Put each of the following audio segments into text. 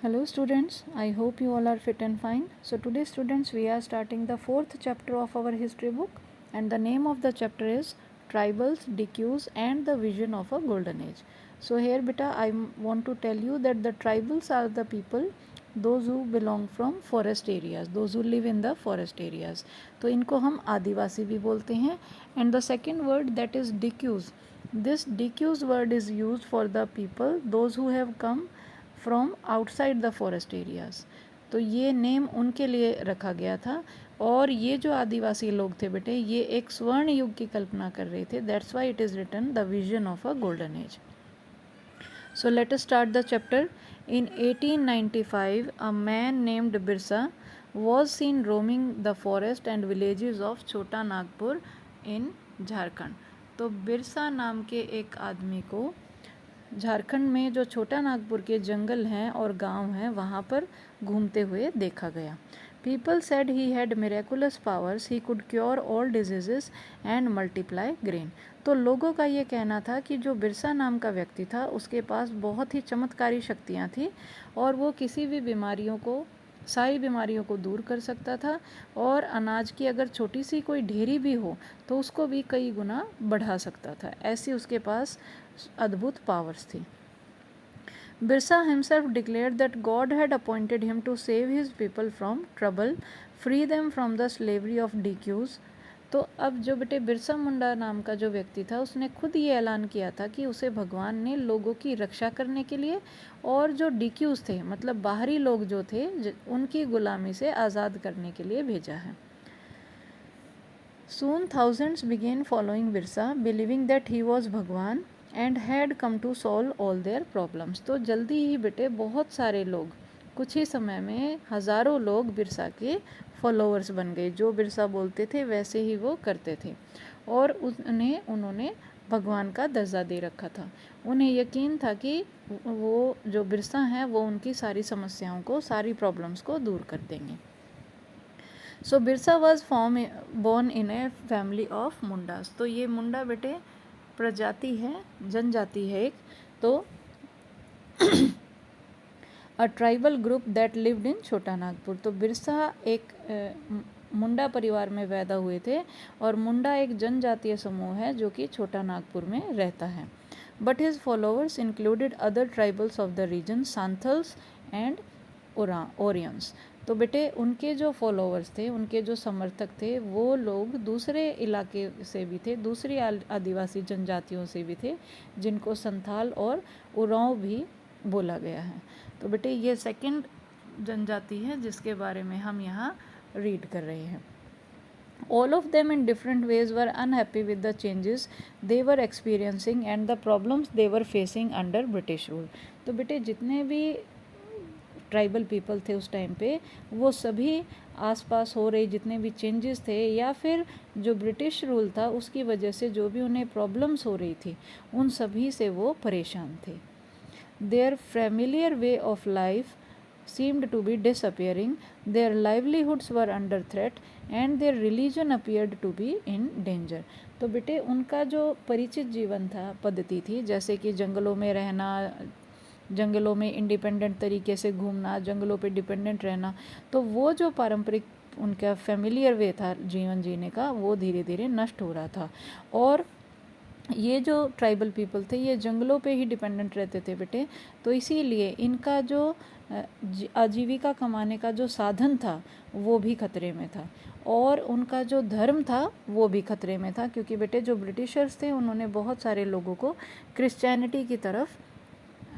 Hello students, I hope you all are fit and fine. So today students we are starting the fourth chapter of our history book, and the name of the chapter is Tribals, Decues and the Vision of a Golden Age. So here beta I want to tell you that the tribals are the people those who belong from forest areas, those who live in the forest areas. तो इनको हम आदिवासी भी बोलते हैं. And the second word, that is decues. This decues word is used for the people those who have come from outside the forest areas. तो ये name उनके लिए रखा गया था. और ये जो आदिवासी लोग थे बेटे, ये एक स्वर्ण युग की कल्पना कर रहे थे. That's why it is written the vision of a golden age. So let us start the chapter. In 1895, a man named Birsa was seen roaming the forest and villages of Chota Nagpur in Jharkhand. तो बिरसा नाम के एक आदमी को झारखंड में जो छोटा नागपुर के जंगल हैं और गांव हैं वहाँ पर घूमते हुए देखा गया. People said he had miraculous powers, he could cure all diseases and multiply grain. तो लोगों का ये कहना था कि जो बिरसा नाम का व्यक्ति था उसके पास बहुत ही चमत्कारी शक्तियाँ थी और वो किसी भी सारी बीमारियों को दूर कर सकता था, और अनाज की अगर छोटी सी कोई ढेरी भी हो तो उसको भी कई गुना बढ़ा सकता था. ऐसी उसके पास अद्भुत पावर्स थी. Birsa himself declared that God had appointed him to save his people from trouble, free them from the slavery of DQs. तो अब जो बेटे बिरसा मुंडा नाम का जो व्यक्ति था उसने खुद ये ऐलान किया था कि उसे भगवान ने लोगों की रक्षा करने के लिए और जो DQs थे मतलब बाहरी लोग जो थे उनकी गुलामी से आज़ाद करने के लिए भेजा है. Soon thousands began following Birsa, believing that he was भगवान and had come to solve all their problems. तो जल्दी ही बेटे बहुत सारे लोग, कुछ ही समय में हज़ारों लोग बिरसा के फॉलोअर्स बन गए. जो बिरसा बोलते थे वैसे ही वो करते थे और उन्होंने भगवान का दर्जा दे रखा था. उन्हें यकीन था कि वो जो बिरसा हैं वो उनकी सारी समस्याओं को, सारी प्रॉब्लम्स को दूर कर देंगे. So Birsa was born in a family of Mundas. तो ये मुंडा बेटे प्रजाति है, जनजाति है एक. तो a tribal group that lived in छोटा नागपुर. तो बिरसा एक मुंडा परिवार में पैदा हुए थे और मुंडा एक जनजातीय समूह है जो कि छोटा नागपुर में रहता है. But his followers included other tribals of the region, Santhals and Oraons. तो बेटे उनके जो फॉलोअर्स थे, उनके जो समर्थक थे, वो लोग दूसरे इलाके से भी थे, दूसरी आदिवासी जनजातियों से भी थे जिनको संथाल और उरांव भी बोला गया है. तो बेटे ये सेकंड जनजाति है जिसके बारे में हम यहाँ रीड कर रहे हैं. All of them in different ways were unhappy with the changes they were experiencing and the problems they were facing under British rule. तो बेटे जितने भी ट्राइबल पीपल थे उस टाइम पे, वो सभी आसपास हो रही जितने भी चेंजेस थे या फिर जो ब्रिटिश रूल था उसकी वजह से जो भी उन्हें प्रॉब्लम्स हो रही थी उन सभी से वो परेशान थे. Their familiar way of life seemed to be disappearing, their livelihoods were under threat and their religion appeared to be in danger. तो बेटे उनका जो परिचित जीवन था, पद्धति थी, जैसे कि जंगलों में रहना, जंगलों में इंडिपेंडेंट तरीके से घूमना, जंगलों पे डिपेंडेंट रहना, तो वो जो पारंपरिक उनका फेमिलियर वे था जीवन जीने का वो धीरे धीरे नष्ट हो रहा था. और ये जो ट्राइबल पीपल थे ये जंगलों पे ही डिपेंडेंट रहते थे बेटे, तो इसीलिए इनका जो आजीविका कमाने का जो साधन था वो भी खतरे में था और उनका जो धर्म था वो भी खतरे में था, क्योंकि बेटे जो ब्रिटिशर्स थे उन्होंने बहुत सारे लोगों को क्रिश्चियनिटी की तरफ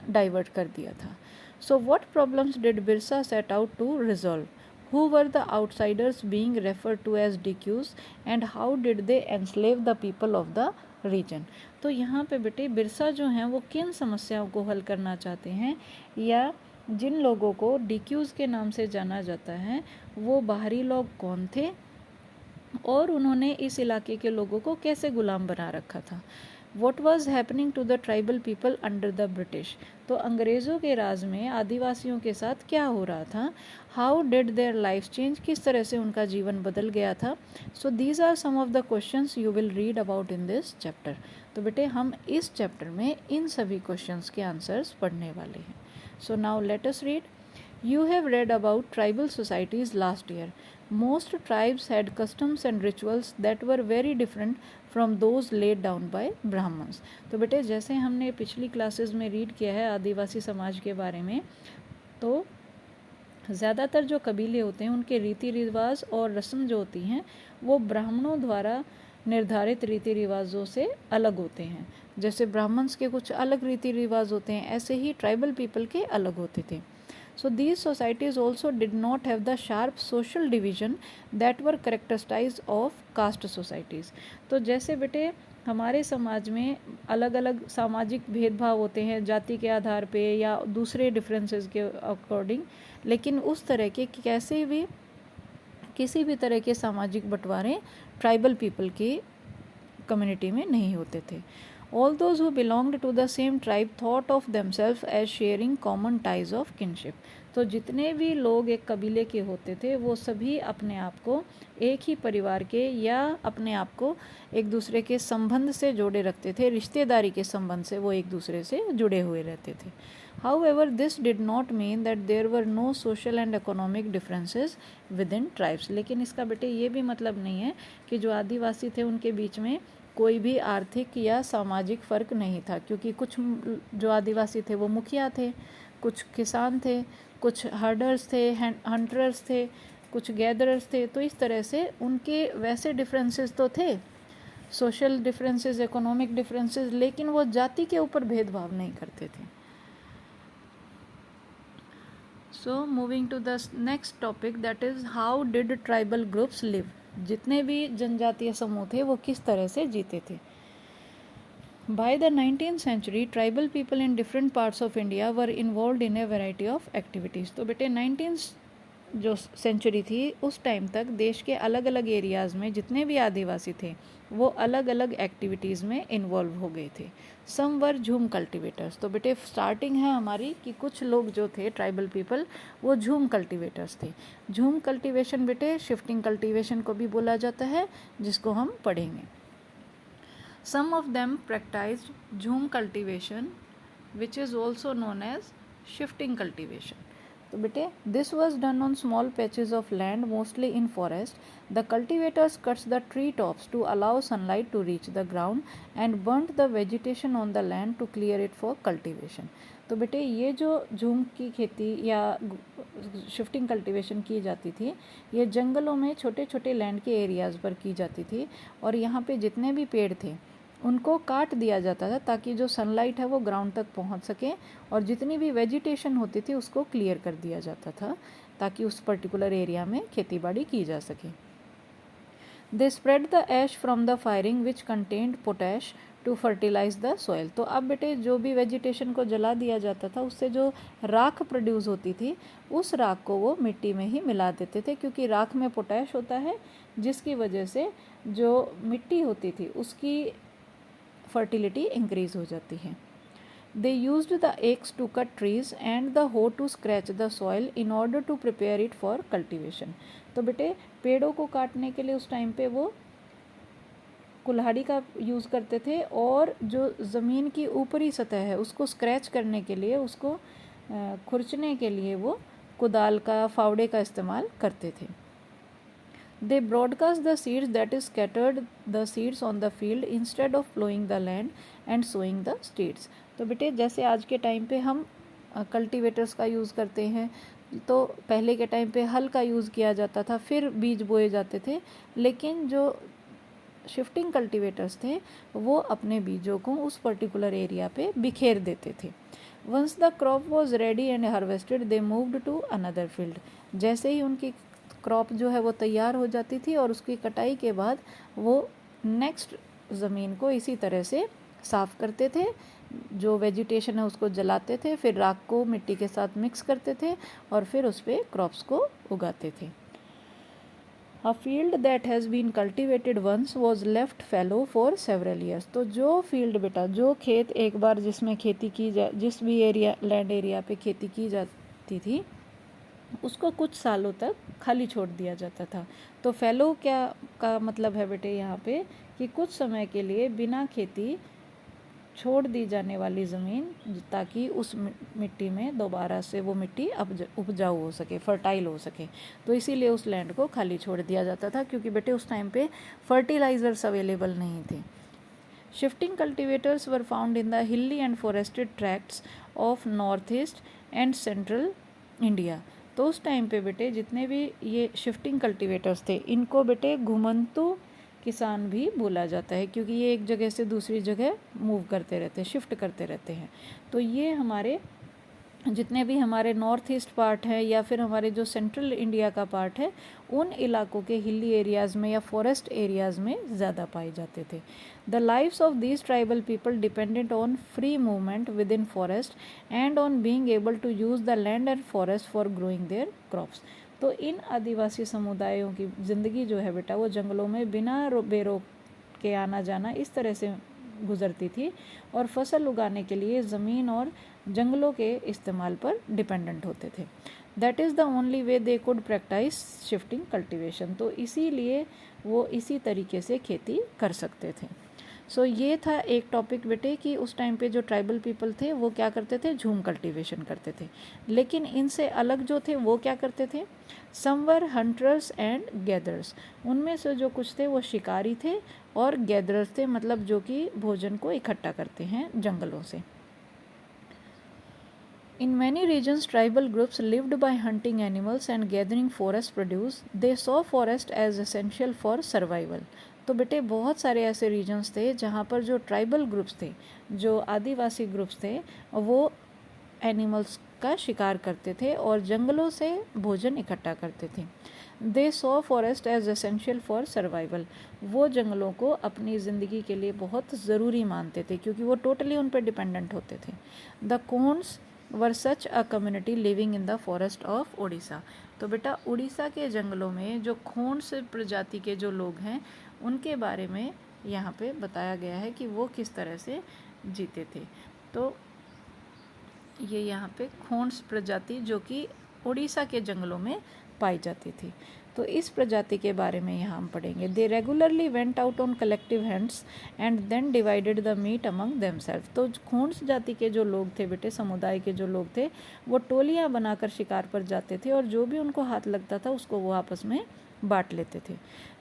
डाइवर्ट कर दिया था. So what problems did Birsa set out to resolve? Who were the outsiders being referred to as DQs and how did they enslave the people of the region? तो यहाँ पे बेटे बिरसा जो हैं वो किन समस्याओं को हल करना चाहते हैं या जिन लोगों को DQs के नाम से जाना जाता है वो बाहरी लोग कौन थे और उन्होंने इस इलाके के लोगों को कैसे गुलाम बना रखा था. What was happening to the tribal people under the British? तो अंग्रेज़ों के राज में आदिवासियों के साथ क्या हो रहा था. How did their lives change? किस तरह से उनका जीवन बदल गया था. So these are some of the questions you will read about in this chapter. तो बेटे हम इस चैप्टर में इन सभी क्वेश्चंस के आंसर्स पढ़ने वाले हैं. So now let us read. You have read about tribal societies last year. Most tribes had customs and rituals that were very different from those laid down by Brahmins. तो बेटे जैसे हमने पिछली classes में read किया है आदिवासी समाज के बारे में, तो ज़्यादातर जो कबीले होते हैं उनके रीति रिवाज और रस्म जो होती हैं वो ब्राह्मणों द्वारा निर्धारित रीति रिवाजों से अलग होते हैं। जैसे ब्राह्मण्स के कुछ अलग रीति रिवाज होते हैं, ऐसे ही ट्राइबल पीपल के अलग होते थे। So these societies also did not have the sharp social division that were characterized of caste societies. तो जैसे बेटे हमारे समाज में अलग अलग सामाजिक भेदभाव होते हैं जाति के आधार पे या दूसरे डिफरेंसेस के अकॉर्डिंग, लेकिन उस तरह के कैसे भी किसी भी तरह के सामाजिक बंटवारे ट्राइबल पीपल की कम्युनिटी में नहीं होते थे। All those who belonged to the same tribe thought of themselves as sharing common ties of kinship. तो जितने भी लोग एक कबीले के होते थे वो सभी अपने आप को एक ही परिवार के या अपने आप को एक दूसरे के संबंध से जोड़े रखते थे, रिश्तेदारी के संबंध से वो एक दूसरे से जुड़े हुए रहते थे। However, this did not mean that there were no social and economic differences within tribes. लेकिन इसका बेटे ये भी मतलब नहीं है कि जो आदिवासी थे उनके बीच में कोई भी आर्थिक या सामाजिक फ़र्क नहीं था, क्योंकि कुछ जो आदिवासी थे वो मुखिया थे, कुछ किसान थे, कुछ हर्डर्स थे, हंटर्स थे, कुछ गैदरर्स थे। तो इस तरह से उनके वैसे डिफरेंसेस तो थे, सोशल डिफरेंसेस, इकोनॉमिक डिफरेंसेस, लेकिन वो जाति के ऊपर भेदभाव नहीं करते थे। So moving to the next topic, that is how did tribal groups live. जितने भी जनजातीय समूह थे वो किस तरह से जीते थे। By the 19th century, tribal people in different parts of India were involve in a variety of activities. तो बेटे 19th जो सेंचुरी थी उस टाइम तक देश के अलग अलग एरियाज़ में जितने भी आदिवासी थे वो अलग अलग एक्टिविटीज़ में इन्वॉल्व हो गए थे। सम वर झूम कल्टिवेटर्स। तो बेटे स्टार्टिंग है हमारी कि कुछ लोग जो थे ट्राइबल पीपल वो झूम कल्टिवेटर्स थे। झूम कल्टिवेशन बेटे शिफ्टिंग कल्टिवेशन को भी बोला जाता है, जिसको हम पढ़ेंगे। Some of them practised jhum cultivation which is also known as shifting cultivation. तो बेटे this was done on small patches of land mostly in forest. The cultivators cuts the tree tops to allow sunlight to reach the ground and burnt the vegetation on the land to clear it for cultivation. तो बेटे ये जो झूम की खेती या shifting cultivation की जाती थी ये जंगलों में छोटे छोटे लैंड के एरियाज़ पर की जाती थी, और यहाँ पे जितने भी पेड़ थे उनको काट दिया जाता था ताकि जो सनलाइट है वो ग्राउंड तक पहुंच सके, और जितनी भी वेजिटेशन होती थी उसको क्लियर कर दिया जाता था ताकि उस पर्टिकुलर एरिया में खेतीबाड़ी की जा सके। They spread the ash from the firing which contained potash to fertilise the soil. तो अब बेटे जो भी वेजिटेशन को जला दिया जाता था उससे जो राख प्रोड्यूस होती थी उस राख को वो मिट्टी में ही मिला देते थे, क्योंकि राख में पोटैश होता है जिसकी वजह से जो मिट्टी होती थी उसकी फर्टिलिटी इंक्रीज हो जाती है। They used the axe to cut trees and the hoe to scratch the soil in order to prepare it for cultivation. तो बेटे पेड़ों को काटने के लिए उस टाइम पे वो कुल्हाड़ी का यूज़ करते थे, और जो ज़मीन की ऊपरी सतह है उसको स्क्रैच करने के लिए, उसको खुरचने के लिए वो कुदाल का, फावड़े का इस्तेमाल करते थे। They broadcast the seeds, that is scattered the seeds on the field instead of plowing the land and sowing the seeds. तो बेटे जैसे आज के टाइम पे हम कल्टीवेटर्स का यूज़ करते हैं, तो पहले के टाइम पे हल का यूज़ किया जाता था, फिर बीज बोए जाते थे, लेकिन जो शिफ्टिंग कल्टीवेटर्स थे वो अपने बीजों को उस पर्टिकुलर एरिया पे बिखेर देते थे। Once the crop was ready and harvested they moved to another field. जैसे ही उनकी क्रॉप जो है वो तैयार हो जाती थी और उसकी कटाई के बाद वो नेक्स्ट ज़मीन को इसी तरह से साफ़ करते थे, जो वेजिटेशन है उसको जलाते थे, फिर राख को मिट्टी के साथ मिक्स करते थे और फिर उस पर क्रॉप्स को उगाते थे। A field that has been cultivated once was left fallow for several years. तो जो फील्ड बेटा, जो खेत एक बार जिसमें खेती की जा, जिस भी एरिया लैंड एरिया पे खेती की जाती थी उसको कुछ सालों तक खाली छोड़ दिया जाता था। तो फैलो क्या का मतलब है बेटे यहाँ पे कि कुछ समय के लिए बिना खेती छोड़ दी जाने वाली ज़मीन ताकि उस मिट्टी में दोबारा से वो मिट्टी उपजाऊ हो सके, फर्टाइल हो सके। तो इसीलिए उस लैंड को खाली छोड़ दिया जाता था, क्योंकि बेटे उस टाइम पे फर्टिलाइज़र्स अवेलेबल नहीं थे। Shifting cultivators were found in the hilly and forested tracts of north east and central India. तो उस टाइम पे बेटे जितने भी ये शिफ्टिंग कल्टिवेटर्स थे, इनको बेटे घुमंतु किसान भी बोला जाता है, क्योंकि ये एक जगह से दूसरी जगह मूव करते रहते हैं, शिफ्ट करते रहते हैं। तो ये हमारे जितने भी हमारे नॉर्थ ईस्ट पार्ट है या फिर हमारे जो सेंट्रल इंडिया का पार्ट है, उन इलाकों के हिली एरियाज़ में या फॉरेस्ट एरियाज़ में ज़्यादा पाए जाते थे। The lives of these tribal people dependent on free movement within forest and on being able to use the land and forest for growing their crops. तो इन आदिवासी समुदायों की ज़िंदगी जो है बेटा, वो जंगलों में बिना बेरोक के आना जाना इस तरह से गुजरती थी और फसल उगाने के लिए ज़मीन और जंगलों के इस्तेमाल पर डिपेंडेंट होते थे। That is the only way they could practice shifting cultivation. तो इसीलिए वो इसी तरीके से खेती कर सकते थे। सो ये था एक टॉपिक बेटे कि उस टाइम पे जो ट्राइबल पीपल थे वो क्या करते थे, झूम कल्टिवेशन करते थे। लेकिन इनसे अलग जो थे वो क्या करते थे, सम वर हंटर्स एंड गैदरर्स। उनमें से जो कुछ थे वो शिकारी थे और गैदरर्स थे, मतलब जो कि भोजन को इकट्ठा करते हैं जंगलों से। In many regions, tribal groups lived by hunting animals and gathering forest produce. They saw forest as essential for survival. तो बेटे बहुत सारे ऐसे रीजन्स थे जहाँ पर जो ट्राइबल ग्रुप्स थे, जो आदिवासी ग्रुप्स थे, वो एनिमल्स का शिकार करते थे और जंगलों से भोजन इकट्ठा करते थे। They saw forest as essential for survival. वो जंगलों को अपनी ज़िंदगी के लिए बहुत ज़रूरी मानते थे, क्योंकि वो टोटली उन पर डिपेंडेंट होते थे। The cons were such a community living in the forest of Orissa. तो बेटा उड़ीसा के जंगलों में जो खोंस प्रजाति के जो लोग हैं, उनके बारे में यहाँ पे बताया गया है कि वो किस तरह से जीते थे। तो ये यहाँ पे खोंस प्रजाति जो कि उड़ीसा के जंगलों में पाई जाती थी, तो इस प्रजाति के बारे में यहाँ हम पढ़ेंगे। They regularly went out on collective hunts and then divided the meat among themselves. तो खोंस जाति के जो लोग थे बेटे, समुदाय के जो लोग थे, वो टोलियाँ बनाकर शिकार पर जाते थे और जो भी उनको हाथ लगता था उसको वो आपस में बांट लेते थे।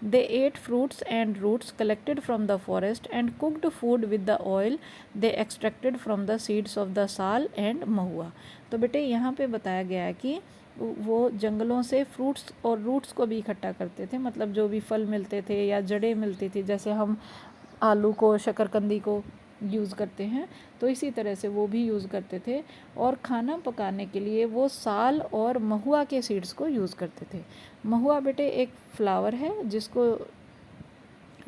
They ate fruits and roots collected from the forest and cooked food with the oil they extracted from the seeds of the sal and mahua. तो बेटे यहाँ पे बताया गया है कि वो जंगलों से फ्रूट्स और रूट्स को भी इकट्ठा करते थे, मतलब जो भी फल मिलते थे या जड़ें मिलती थी, जैसे हम आलू को, शकरकंदी को यूज़ करते हैं, तो इसी तरह से वो भी यूज़ करते थे। और खाना पकाने के लिए वो साल और महुआ के सीड्स को यूज़ करते थे। महुआ बेटे एक फ्लावर है जिसको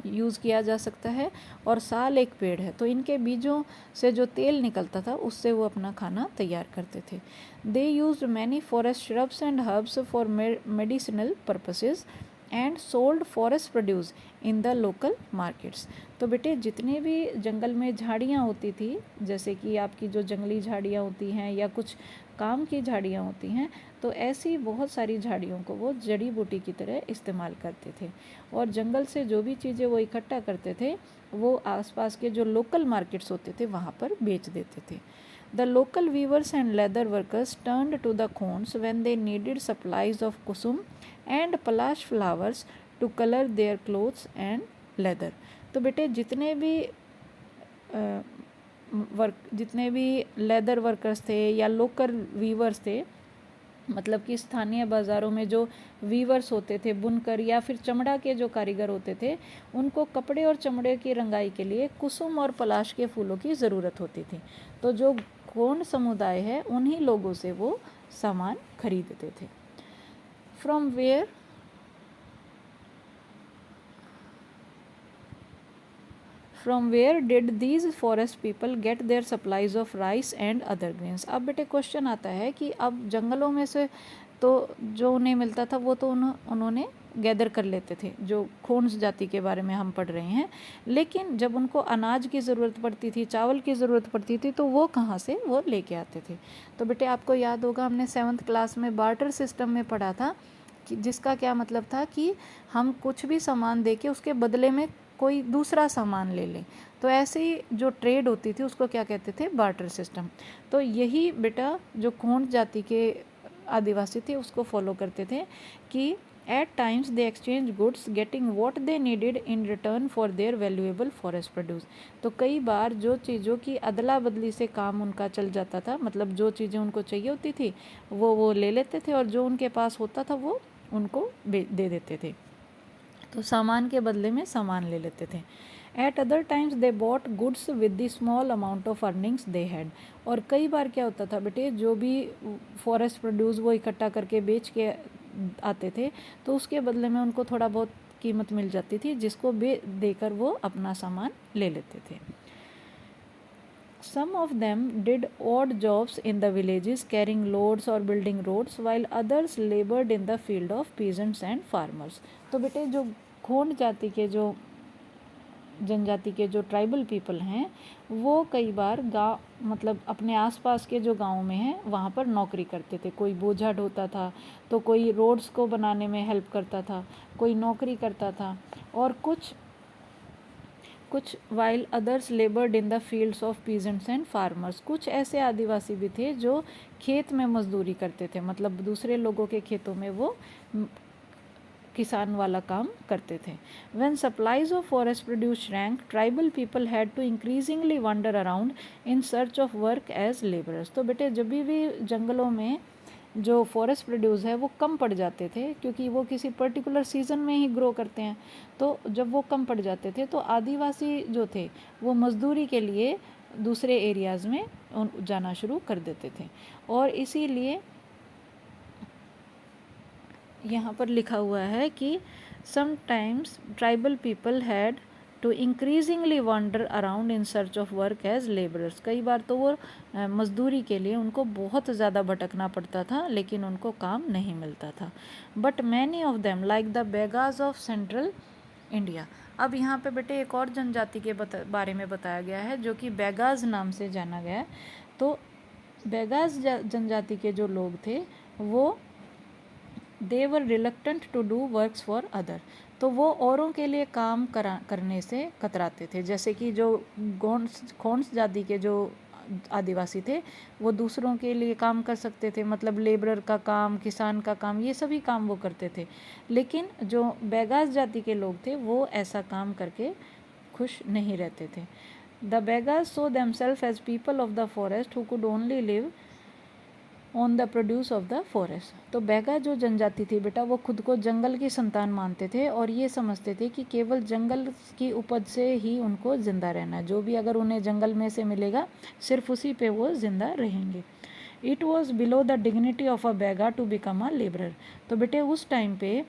यूज़ किया जा सकता है, और साल एक पेड़ है, तो इनके बीजों से जो तेल निकलता था उससे वो अपना खाना तैयार करते थे। They used many forest shrubs and herbs for medicinal purposes and sold forest produce in the local markets. तो बेटे जितने भी जंगल में झाड़ियाँ होती थी, जैसे कि आपकी जो जंगली झाड़ियाँ होती हैं या कुछ काम की झाड़ियाँ होती हैं, तो ऐसी बहुत सारी झाड़ियों को वो जड़ी बूटी की तरह इस्तेमाल करते थे और जंगल से जो भी चीज़ें वो इकट्ठा करते थे वो आसपास के जो लोकल मार्केट्स होते थे वहाँ पर बेच देते थे। The local weavers and leather workers turned to the khons when they needed supplies of kusum and palash flowers to color their clothes and leather. तो बेटे जितने भी लेदर वर्कर्स थे या लोकल वीवर्स थे, मतलब कि स्थानीय बाज़ारों में जो वीवर्स होते थे, बुनकर या फिर चमड़ा के जो कारीगर होते थे, उनको कपड़े और चमड़े की रंगाई के लिए कुसुम और पलाश के फूलों की ज़रूरत होती थी। तो जो गोंड समुदाय है उन्हीं लोगों से वो सामान खरीदते थे। From where did these forest people get their supplies of rice and other grains? अब बेटे क्वेश्चन आता है कि अब जंगलों में से तो जो उन्हें मिलता था वो तो उन्होंने गैदर कर लेते थे, जो खोंस जाति के बारे में हम पढ़ रहे हैं, लेकिन जब उनको अनाज की ज़रूरत पड़ती थी, चावल की ज़रूरत पड़ती थी, तो वो कहाँ से वो लेके आते थे। तो बेटे आपको याद होगा हमने 7th क्लास में बार्टर सिस्टम में पढ़ा था कि जिसका क्या मतलब था कि हम कुछ भी सामान दे के उसके बदले में कोई दूसरा सामान ले ले। तो ऐसे ही जो ट्रेड होती थी उसको क्या कहते थे, बार्टर सिस्टम। तो यही बेटा जो खोंड जाति के आदिवासी थे उसको फॉलो करते थे कि at times they exchange goods getting what they needed in return for their valuable forest produce. तो कई बार जो चीज़ों की अदला बदली से काम उनका चल जाता था, मतलब जो चीज़ें उनको चाहिए होती थी वो ले लेते थे और जो उनके पास होता था वो उनको दे देते थे। तो सामान के बदले में सामान ले लेते थे। Eight other times they bought goods with the small amount of earnings they had. और कई बार क्या होता था बेटे, जो भी फॉरेस्ट प्रोड्यूस वो इकट्ठा करके बेच के आते थे तो उसके बदले में उनको थोड़ा बहुत कीमत मिल जाती थी, जिसको देकर वो अपना सामान ले लेते थे। Some of them did odd jobs in the villages carrying loads or building roads while others labored in the field of peasants and farmers। तो बेटे जो खोंड जाति के जो जनजाति के जो ट्राइबल पीपल हैं वो कई बार गाँव मतलब अपने आसपास के जो गाँव में हैं वहाँ पर नौकरी करते थे। कोई बोझा ढोता था तो कोई रोड्स को बनाने में हेल्प करता था, कोई नौकरी करता था, और कुछ while others लेबर्ड in the fields of peasants and farmers. कुछ ऐसे आदिवासी भी थे जो खेत में मजदूरी करते थे, मतलब दूसरे लोगों के खेतों में वो किसान वाला काम करते थे। When supplies of forest produce shrank, tribal people had to increasingly wander around in search of work as laborers। तो बेटे जब भी जंगलों में जो फॉरेस्ट प्रोड्यूस है वो कम पड़ जाते थे, क्योंकि वो किसी पर्टिकुलर सीज़न में ही ग्रो करते हैं, तो जब वो कम पड़ जाते थे तो आदिवासी जो थे वो मजदूरी के लिए दूसरे एरियाज़ में जाना शुरू कर देते थे। और इसीलिए यहाँ पर लिखा हुआ है कि sometimes tribal people had to increasingly wander around in search of work as labourers. कई बार तो वो मजदूरी के लिए उनको बहुत ज़्यादा भटकना पड़ता था लेकिन उनको काम नहीं मिलता था। But many of them like the Baigas of central India. अब यहाँ पे बेटे एक और जनजाति के बारे में बताया गया है जो कि बेगाज नाम से जाना गया है। तो बेगाज जनजाति के जो लोग थे वो they were reluctant to do works for other. तो वो औरों के लिए काम करने से कतराते थे। जैसे कि जो खोंड्स जाति के जो आदिवासी थे वो दूसरों के लिए काम कर सकते थे, मतलब लेबरर का काम, किसान का काम, ये सभी काम वो करते थे। लेकिन जो बेगास जाति के लोग थे वो ऐसा काम करके खुश नहीं रहते थे। The Baigas saw themselves as people of the forest who could only live on the produce of the forest. तो बैगा जो जनजाति थी बेटा वो खुद को जंगल की संतान मानते थे और ये समझते थे कि केवल जंगल की उपज से ही उनको ज़िंदा रहना है, जो भी अगर उन्हें जंगल में से मिलेगा सिर्फ उसी पे वो ज़िंदा रहेंगे। It was below the dignity of a Baiga to become a labourer. तो बेटे उस टाइम पे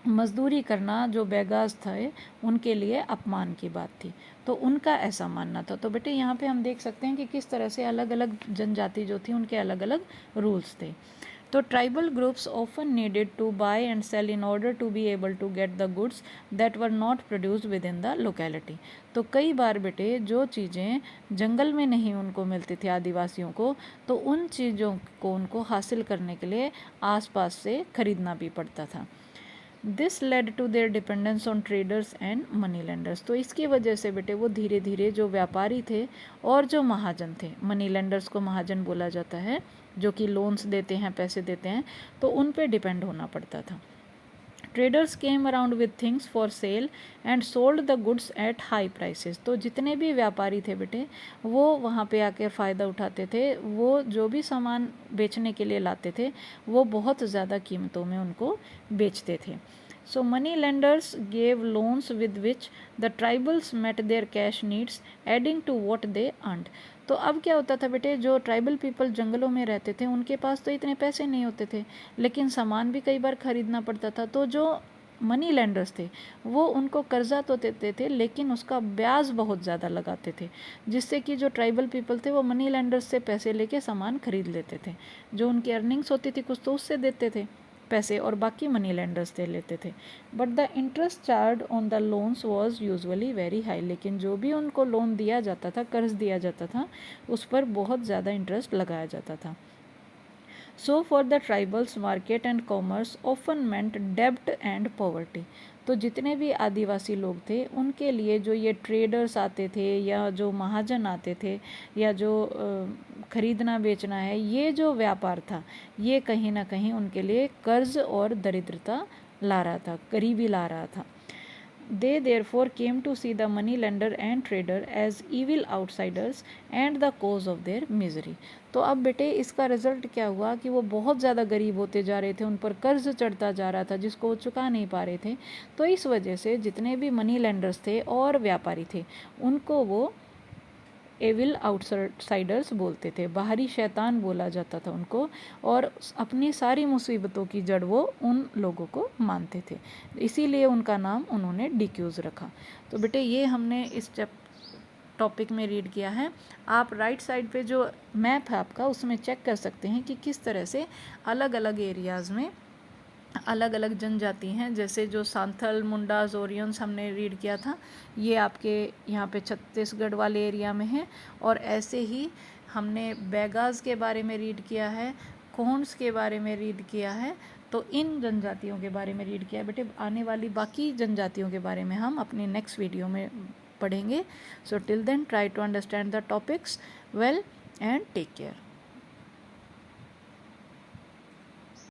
मजदूरी करना जो बेगास थे उनके लिए अपमान की बात थी, तो उनका ऐसा मानना था। तो बेटे यहाँ पे हम देख सकते हैं कि किस तरह से अलग अलग जनजाति जो थी उनके अलग अलग रूल्स थे। तो tribal groups often needed to buy and sell in order to be able to get the goods that were not produced within the locality. तो कई बार बेटे जो चीज़ें जंगल में नहीं उनको मिलती थी आदिवासियों को, तो उन चीज़ों को उनको हासिल करने के लिए आसपास से खरीदना भी पड़ता था। This led to their dependence on traders and money lenders. तो इसकी वजह से बेटे वो धीरे धीरे जो व्यापारी थे और जो महाजन थे, मनी लेंडर्स को महाजन बोला जाता है, जो कि लोन्स देते हैं, पैसे देते हैं, तो उन पे डिपेंड होना पड़ता था। Traders came around with things for sale and sold the goods at high prices. तो जितने भी व्यापारी थे बेटे वो वहाँ पे आकर फ़ायदा उठाते थे, वो जो भी सामान बेचने के लिए लाते थे वो बहुत ज़्यादा कीमतों में उनको बेचते थे। So money lenders gave loans with which the tribals met their cash needs, adding to what they earned। तो अब क्या होता था बेटे, जो ट्राइबल पीपल जंगलों में रहते थे उनके पास तो इतने पैसे नहीं होते थे, लेकिन सामान भी कई बार खरीदना पड़ता था। तो जो मनी लेंडर्स थे वो उनको कर्जा तो देते थे लेकिन उसका ब्याज बहुत ज़्यादा लगाते थे, जिससे कि जो ट्राइबल पीपल थे वो मनी लेंडर्स से पैसे लेके सामान खरीद लेते थे। जो उनकी अर्निंग्स होती थी कुछ तो उससे देते थे पैसे और बाकी मनी लेंडर्स दे लेते थे। But the interest charge on the loans was usually very high. लेकिन जो भी उनको लोन दिया जाता था, कर्ज दिया जाता था, उस पर बहुत ज़्यादा इंटरेस्ट लगाया जाता था। So for the tribals market and commerce often meant डेब्ट एंड पॉवर्टी। तो जितने भी आदिवासी लोग थे उनके लिए जो ये ट्रेडर्स आते थे या जो महाजन आते थे या जो खरीदना बेचना है, ये जो व्यापार था, ये कहीं ना कहीं उनके लिए कर्ज और दरिद्रता ला रहा था, गरीबी ला रहा था। They therefore came to see the money lender and trader as evil outsiders and the cause of their misery। तो अब बेटे इसका रिजल्ट क्या हुआ कि वो बहुत ज़्यादा गरीब होते जा रहे थे, उन पर कर्ज चढ़ता जा रहा था जिसको वो चुका नहीं पा रहे थे। तो इस वजह से जितने भी मनी लेंडर्स थे और व्यापारी थे उनको वो एविल आउटसाइडर्स बोलते थे, बाहरी शैतान बोला जाता था उनको, और अपनी सारी मुसीबतों की जड़ वो उन लोगों को मानते थे, इसीलिए उनका नाम उन्होंने डिक्यूज रखा। तो बेटे ये हमने इस टॉपिक में रीड किया है। आप राइट साइड पे जो मैप है आपका उसमें चेक कर सकते हैं कि किस तरह से अलग अलग एरियाज़ में अलग अलग जनजाति हैं। जैसे जो सांथल, मुंडा, जोरियंस हमने रीड किया था, ये आपके यहाँ पे छत्तीसगढ़ वाले एरिया में है। और ऐसे ही हमने बैगाज के बारे में रीड किया है, कोन्स के बारे में रीड किया है। तो इन जनजातियों के बारे में रीड किया है बेटे। आने वाली बाकी जनजातियों के बारे में हम अपनी नेक्स्ट वीडियो में पढ़ेंगे। So till then try to understand the topics well and take care.